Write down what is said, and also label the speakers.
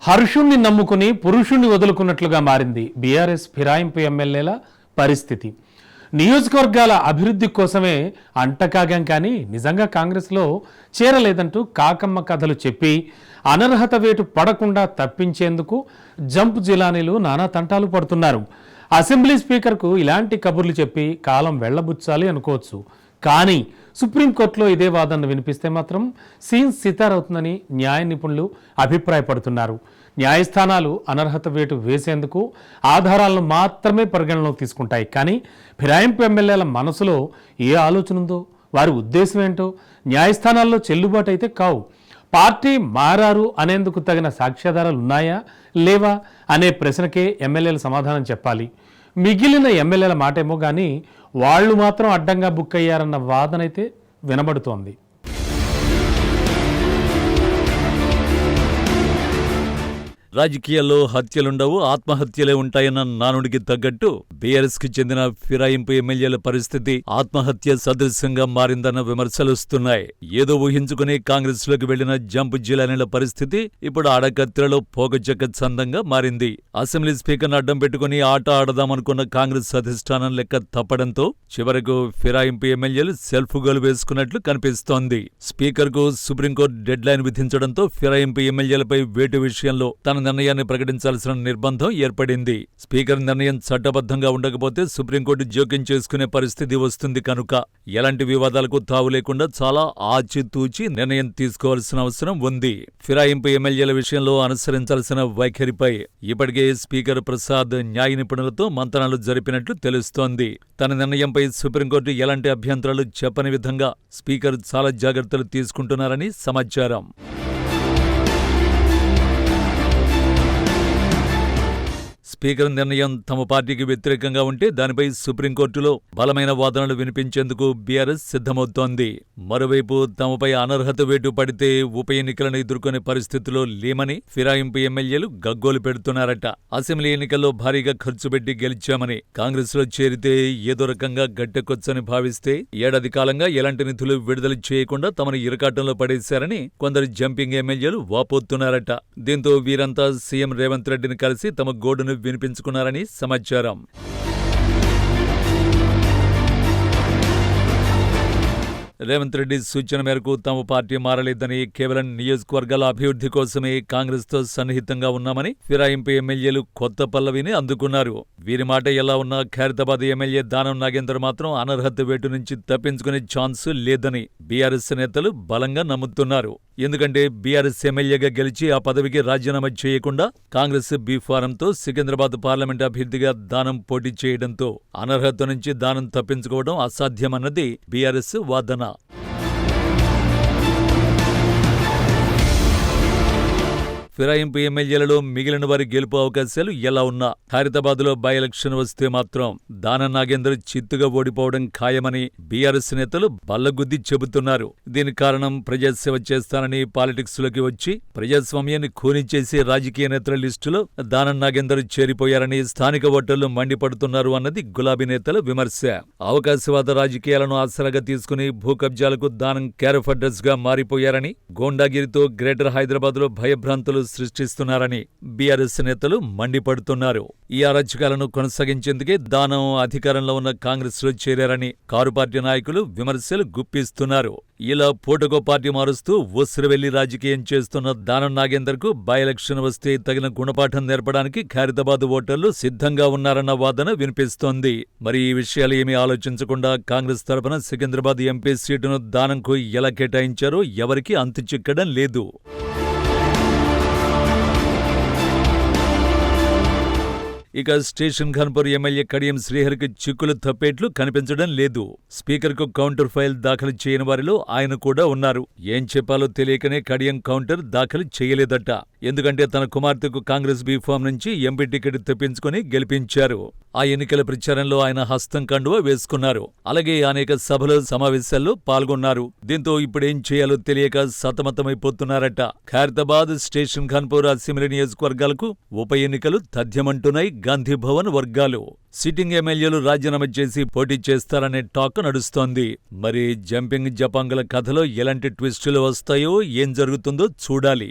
Speaker 1: హర్షుణ్ణి నమ్ముకుని పురుషుణ్ణి వదులుకున్నట్లుగా మారింది బీఆర్ఎస్ ఫిరాయింపు ఎమ్మెల్యేల పరిస్థితి. నియోజకవర్గాల అభివృద్ధి కోసమే అంటకాగాం, కానీ నిజంగా కాంగ్రెస్లో చేరలేదంటూ కాకమ్మ కథలు చెప్పి అనర్హత వేటు పడకుండా తప్పించేందుకు జంప్ జిలానీలు నానా తంటాలు పడుతున్నారు. అసెంబ్లీ స్పీకర్కు ఇలాంటి కబుర్లు చెప్పి కాలం వెళ్లబుచ్చాలి అనుకోవచ్చు, కానీ సుప్రీంకోర్టులో ఇదే వాదనను వినిపిస్తే మాత్రం సీన్ సితారవుతుందని న్యాయ నిపుణులు అభిప్రాయపడుతున్నారు. న్యాయస్థానాలు అనర్హత వేటు వేసేందుకు ఆధారాలను మాత్రమే పరిగణలోకి తీసుకుంటాయి, కానీ ఫిరాయింపు ఎమ్మెల్యేల మనసులో ఏ ఆలోచన ఉందో, వారి ఉద్దేశం ఏంటో న్యాయస్థానాల్లో చెల్లుబాటు అయితే కావు. పార్టీ మారారు అనేందుకు తగిన సాక్ష్యాధారాలు ఉన్నాయా లేవా అనే ప్రశ్నకే ఎమ్మెల్యేలు సమాధానం చెప్పాలి. మిగిలిన ఎమ్మెల్యేల మాటేమో కానీ వాళ్ళు మాత్రం అడ్డంగా బుక్ అయ్యారన్న వాదనైతే వినబడుతోంది.
Speaker 2: రాజకీయాల్లో హత్యలుండవు, ఆత్మహత్యలే ఉంటాయన్న నానుడికి తగ్గట్టు బీఆర్ఎస్ కి చెందిన ఫిరాయింపు ఎమ్మెల్యేల పరిస్థితి ఆత్మహత్య సదృశ్యంగా మారిందన్న విమర్శలొస్తున్నాయి. ఏదో ఊహించుకుని కాంగ్రెస్ లోకి వెళ్లిన జంప్ జిలానీల పరిస్థితి ఇప్పుడు అడకత్తిరలో పోగచెక్క చందంగా మారింది. అసెంబ్లీ స్పీకర్ను అడ్డం పెట్టుకుని ఆట ఆడదామనుకున్న కాంగ్రెస్ అధిష్టానం లెక్క తప్పడంతో చివరకు ఫిరాయింపు ఎమ్మెల్యేలు సెల్ఫ్ గోల్ వేసుకున్నట్లు కనిపిస్తోంది. స్పీకర్ కు సుప్రీంకోర్టు డెడ్ లైన్ విధించడంతో ఫిరాయింపు ఎమ్మెల్యేలపై వేటు విషయంలో తన నిర్ణయాన్ని ప్రకటించాల్సిన నిర్బంధం ఏర్పడింది. స్పీకర్ నిర్ణయం చట్టబద్ధంగా ఉండకపోతే సుప్రీంకోర్టు జోక్యం చేసుకునే పరిస్థితి వస్తుంది కనుక ఎలాంటి వివాదాలకు తావు లేకుండా చాలా ఆచితూచి నిర్ణయం తీసుకోవాల్సిన అవసరం ఉంది. ఫిరాయింపు ఎమ్మెల్యేల విషయంలో అనుసరించాల్సిన వైఖరిపై ఇప్పటికే స్పీకర్ ప్రసాద్ న్యాయ నిపుణులతో మంతనాలు జరిపినట్లు తెలుస్తోంది. తన నిర్ణయంపై సుప్రీంకోర్టు ఎలాంటి అభ్యంతరాలు చెప్పని విధంగా స్పీకర్ చాలా జాగ్రత్తలు తీసుకుంటున్నారని సమాచారం. స్పీకర్ నిర్ణయం తమ పార్టీకి వ్యతిరేకంగా ఉంటే దానిపై సుప్రీంకోర్టులో బలమైన వాదనలు వినిపించేందుకు బీఆర్ఎస్ సిద్ధమవుతోంది. మరోవైపు తమపై అనర్హత వేటు పడితే ఉప ఎన్నికలను ఎదుర్కొనే పరిస్థితిలో లేమని ఫిరాయింపు ఎమ్మెల్యేలు గగ్గోలు పెడుతున్నారట. అసెంబ్లీ ఎన్నికల్లో భారీగా ఖర్చు పెట్టి గెలిచామని, కాంగ్రెస్ లో చేరితే ఏదో రకంగా గట్టెక్కొచ్చని భావిస్తే ఏడాది కాలంగా ఎలాంటి నిధులు విడుదల చేయకుండా తమను ఇరకాటంలో పడేశారని కొందరు జంపింగ్ ఎమ్మెల్యేలు వాపోతున్నారట. దీంతో వీరంతా సీఎం రేవంత్ రెడ్డిని కలిసి తమ గోడును వినిపించుకున్నారని సమాచారం. రేవంత్ రెడ్డి సూచన మేరకు తమ పార్టీ మారలేదని, కేవలం నియోజకవర్గాల అభివృద్ధి కోసమే కాంగ్రెస్తో సన్నిహితంగా ఉన్నామని ఫిరాయింపు ఎమ్మెల్యేలు కొత్త పల్లవిని అందుకున్నారు. వీరి మాట ఎలా ఉన్నా ఖైరతాబాద్ ఎమ్మెల్యే దానం నాగేందర్ మాత్రం అనర్హత వేటు నుంచి తప్పించుకునే ఛాన్స్ లేదని బీఆర్ఎస్ నేతలు బలంగా నమ్ముతున్నారు. ఎందుకంటే బీఆర్ఎస్ ఎమ్మెల్యేగా గెలిచి ఆ పదవికి రాజీనామా చేయకుండా కాంగ్రెస్ బీ ఫారంతో సికింద్రాబాద్ పార్లమెంట్ అభ్యర్థిగా దానం పోటీ చేయడంతో అనర్హత నుంచి దానం తప్పించుకోవడం అసాధ్యమన్నది బీఆర్ఎస్ వాదన. ఫిరాయింపు ఎమ్మెల్యేలలో మిగిలిన వారి గెలుపు అవకాశాలు ఎలా ఉన్నా ఖైరతాబాద్లో బై ఎలక్షన్ వస్తే మాత్రం దానం నాగేందర్ చిత్తుగా ఓడిపోవడం ఖాయమని బీఆర్ఎస్ నేతలు బల్లగుద్ది చెబుతున్నారు. దీనికి కారణం ప్రజాసేవ చేస్తానని పాలిటిక్స్ లోకి వచ్చి ప్రజాస్వామ్యాన్ని ఖూనిచేసే రాజకీయ నేతల లిస్టులో దానం నాగేందర్ చేరిపోయారని స్థానిక ఓటర్లు మండిపడుతున్నారు అన్నది గులాబీ నేతల విమర్శ. అవకాశవాద రాజకీయాలను ఆసరాగా తీసుకుని భూ కబ్జాలకు దానం కేరఫ్ అడ్రస్ గా మారిపోయారని, గోండాగిరితో గ్రేటర్ హైదరాబాద్ లో భయభ్రాంతులు సృష్టిస్తున్నారని బీఆర్ఎస్ నేతలు మండిపడుతున్నారు. ఈ అరాచకాలను కొనసాగించేందుకే దానం అధికారంలో ఉన్న కాంగ్రెస్ లో చేరారని కారు పార్టీ నాయకులు విమర్శలు గుప్పిస్తున్నారు. ఇలా పూటకో పార్టీ మారుస్తూ ఉసిరివెళ్లి రాజకీయం చేస్తున్న దానం నాగేందర్ కు బై ఎలక్షన్ వస్తే తగిన గుణపాఠం నేర్పడానికి ఖైరతాబాద్ ఓటర్లు సిద్ధంగా ఉన్నారన్న వాదన వినిపిస్తోంది. మరి ఈ విషయాలు ఏమీ ఆలోచించకుండా కాంగ్రెస్ తరపున సికింద్రాబాద్ ఎంపీ సీటును దానంకు ఎలా కేటాయించారో ఎవరికీ అంతు చిక్కడం లేదు. ఇక స్టేషన్ ఖాన్పూర్ ఎమ్మెల్యే కడియం శ్రీహరికి చిక్కులు తప్పేట్లు కనిపించడం లేదు. స్పీకర్కు కౌంటర్ ఫైల్ దాఖలు చేయని వారిలో ఆయన కూడా ఉన్నారు. ఏం చెప్పాలో తెలియకనే కడియం కౌంటర్ దాఖలు చేయలేదట. ఎందుకంటే తన కుమార్తెకు కాంగ్రెస్ బీఫామ్ నుంచి ఎంపీ టికెట్ తెప్పించుకుని గెలిపించారు. ఆ ఎన్నికల ప్రచారంలో ఆయన హస్తం కండువా వేసుకున్నారు. అలాగే అనేక సభలు సమావేశాల్లో పాల్గొన్నారు. దీంతో ఇప్పుడేం చేయాలో తెలియక సతమతమైపోతున్నారట. ఖైరతాబాద్, స్టేషన్ ఖాన్పూర్ అసెంబ్లీ నియోజకవర్గాలకు ఉప ఎన్నికలు తథ్యమంటున్నాయి గాంధీభవన్ వర్గాలు. సిట్టింగ్ ఎమ్మెల్యేలు రాజీనామా చేసి పోటీ చేస్తారనే టాక్ నడుస్తోంది. మరి జంపింగ్ జపాంగుల కథలో ఎలాంటి ట్విస్టులు వస్తాయో, ఏం జరుగుతుందో చూడాలి.